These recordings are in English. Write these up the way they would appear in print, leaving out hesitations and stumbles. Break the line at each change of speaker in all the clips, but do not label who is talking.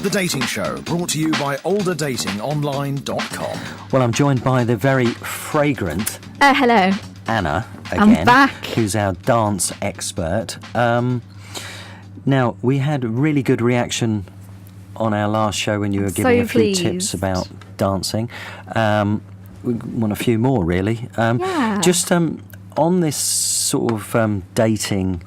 The Dating Show, brought to you by olderdatingonline.com.
Well, I'm joined by the very fragrant
Hello.
Anna again.
I'm back.
Who's our dance expert. Now, we had really good reaction on our last show when you were giving a few tips about dancing. We want a few more, really.
Yeah.
Just on this sort of dating,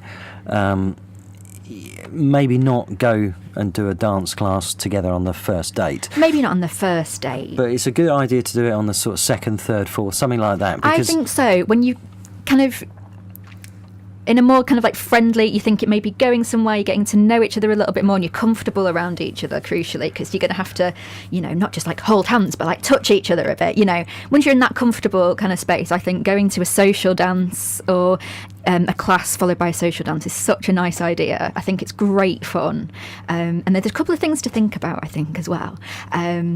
maybe not go and do a dance class together on the first date.
Maybe not on the first date.
But it's a good idea to do it on the sort of second, third, fourth, something like that.
I think so. When you kind of, in a more kind of like friendly, you think it may be going somewhere, you're getting to know each other a little bit more and you're comfortable around each other, crucially, because you're going to have to, not just like hold hands, but like touch each other a bit, Once you're in that comfortable kind of space, I think going to a social dance or a class followed by a social dance is such a nice idea. I think it's great fun. And there's a couple of things to think about, I think, as well.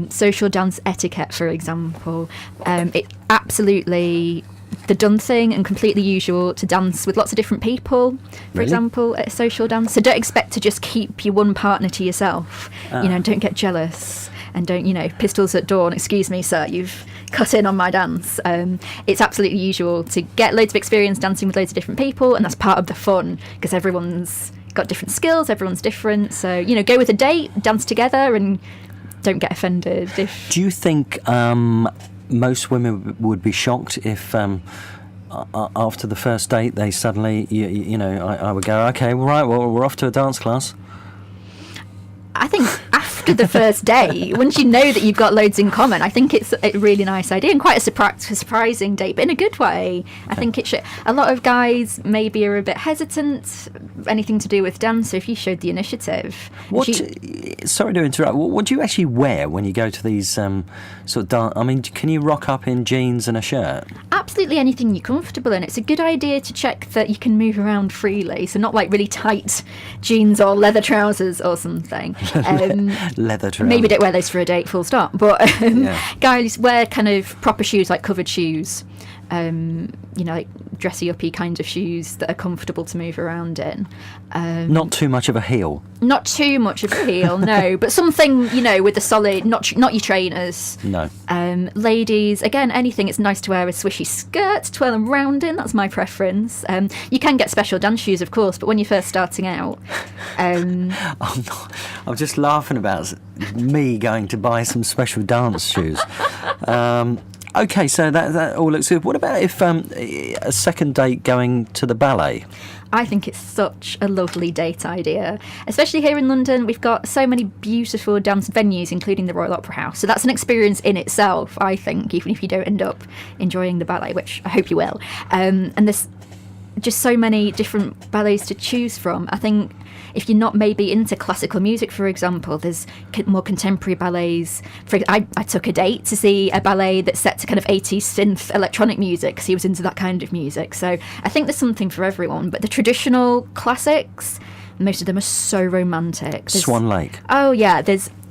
Social dance etiquette, for example. It absolutely the done thing and completely usual to dance with lots of different people, for example, at a social dance. So don't expect to just keep your one partner to yourself. Don't get jealous and don't, pistols at dawn, excuse me, sir, you've cut in on my dance. It's absolutely usual to get loads of experience dancing with loads of different people, and that's part of the fun because everyone's got different skills, everyone's different. So, go with a date, dance together and don't get offended.
Do you think most women would be shocked if after the first date they suddenly, I would go, okay, right, well, we're off to a dance class?
I think after the first day, once you know that you've got loads in common, I think it's a really nice idea and quite a surprising date, but in a good way. I think it should. A lot of guys maybe are a bit hesitant, anything to do with dance, so if you showed the initiative.
Sorry to interrupt, what do you actually wear when you go to these sort of dance? I mean, can you rock up in jeans and a shirt?
Absolutely anything you're comfortable in. It's a good idea to check that you can move around freely, so not like really tight jeans or leather trousers or something.
Leather trousers.
Maybe don't wear those for a date, full stop. But guys wear kind of proper shoes, like covered shoes. Like dressy uppy kind of shoes that are comfortable to move around in.
Not too much of a heel.
Not too much of a heel, no. But something, with a solid, not your trainers.
No.
Ladies, again, anything. It's nice to wear a swishy skirt, twirl them round in. That's my preference. You can get special dance shoes, of course, but when you're first starting out.
I'm just laughing about me going to buy some special dance shoes. Okay, so that all looks good. What about if a second date going to the ballet?
I think it's such a lovely date idea. Especially here in London, we've got so many beautiful dance venues, including the Royal Opera House. So that's an experience in itself, I think, even if you don't end up enjoying the ballet, which I hope you will. And there's just so many different ballets to choose from. I think if you're not maybe into classical music, for example, there's more contemporary ballets. I took a date to see a ballet that's set to kind of 80s synth electronic music because he was into that kind of music. So I think there's something for everyone. But the traditional classics, most of them are so romantic.
Swan Lake.
Oh, yeah.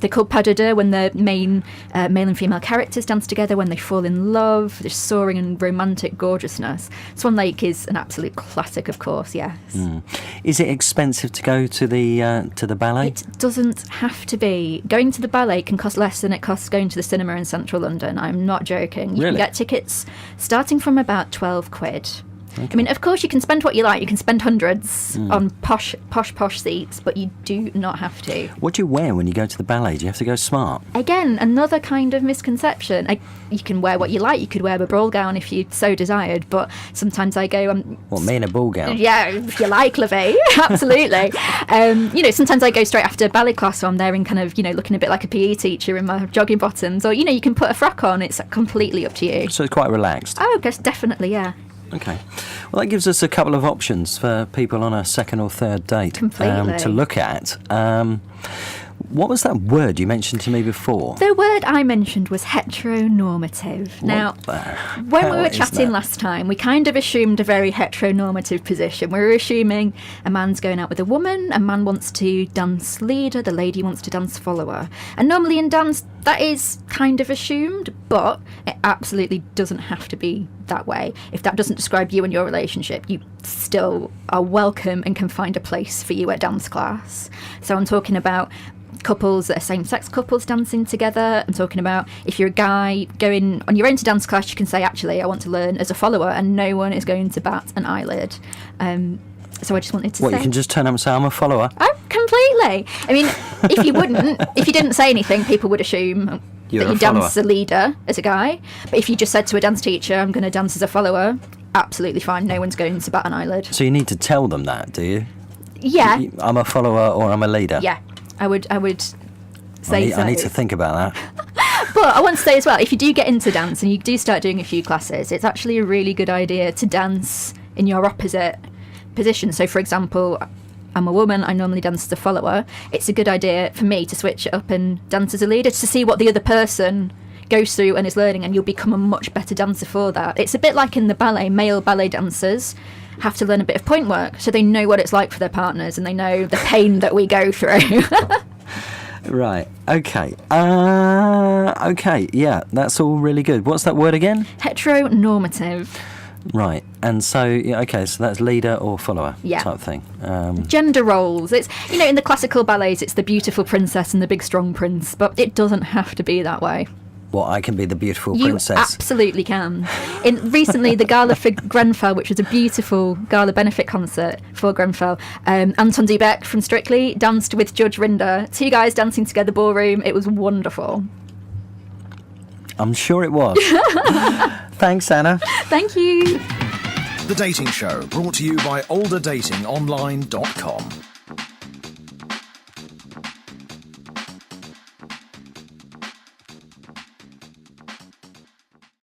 They're called pas de deux when the main male and female characters dance together, when they fall in love. There's soaring and romantic gorgeousness. Swan Lake is an absolute classic, of course, yes.
Is it expensive to go to the ballet?
It doesn't have to be. Going to the ballet can cost less than it costs going to the cinema in central London. I'm not joking. You
Really?
can get tickets starting from about 12 quid.
Okay.
I mean, of course, you can spend what you like. You can spend hundreds on posh seats, but you do not have to.
What do you wear when you go to the ballet? Do you have to go smart?
Again, another kind of misconception. You can wear what you like. You could wear a ball gown if you so desired, but sometimes I go...
me in a ball gown?
Yeah, if you like, Levy. Absolutely. Sometimes I go straight after ballet class, so I'm there in kind of, looking a bit like a PE teacher in my jogging bottoms, or, you can put a frock on. It's completely up to you.
So it's quite relaxed?
Oh, I guess definitely, yeah.
Okay. Well, that gives us a couple of options for people on a second or third date to look at. What was that word you mentioned to me before?
The word I mentioned was heteronormative. Now, when we were chatting last time, we kind of assumed a very heteronormative position. We were assuming a man's going out with a woman, a man wants to dance leader, the lady wants to dance follower. And normally in dance, that is kind of assumed, but it absolutely doesn't have to be that way. If that doesn't describe you and your relationship, you still are welcome and can find a place for you at dance class. So I'm talking about couples that are same-sex couples dancing together. I'm talking about if you're a guy going on your own to dance class, you can say, actually, I want to learn as a follower, and no one is going to bat an eyelid. So I just wanted to say...
you can just turn up and say, I'm a follower?
Oh, completely. I mean, if you wouldn't, if you didn't say anything, people would assume that you dance as a leader, as a guy. But if you just said to a dance teacher, I'm going to dance as a follower, absolutely fine. No one's going to bat an eyelid. So
you need to tell them that, do you?
Yeah.
I'm a follower or I'm a leader?
Yeah. I would say
I need to think about that.
But I want to say as well, if you do get into dance and you do start doing a few classes, it's actually a really good idea to dance in your opposite position. So, for example, I'm a woman, I normally dance as a follower. It's a good idea for me to switch it up and dance as a leader to see what the other person goes through and is learning, and you'll become a much better dancer for that. It's a bit like in the ballet. Male ballet dancers have to learn a bit of point work, so they know what it's like for their partners and they know the pain that we go through.
Right. Okay. Okay. Yeah, that's all really good. What's that word again?
Heteronormative.
Right. And so, okay, so that's leader or follower type thing.
Gender roles. It's, in the classical ballets, it's the beautiful princess and the big strong prince, but it doesn't have to be that way.
Well, I can be the beautiful princess.
You absolutely can. Recently, the Gala for Grenfell, which was a beautiful gala benefit concert for Grenfell, Anton Dubek from Strictly danced with Judge Rinder. 2 guys dancing together, ballroom. It was wonderful.
I'm sure it was. Thanks, Anna.
Thank you.
The Dating Show, brought to you by olderdatingonline.com.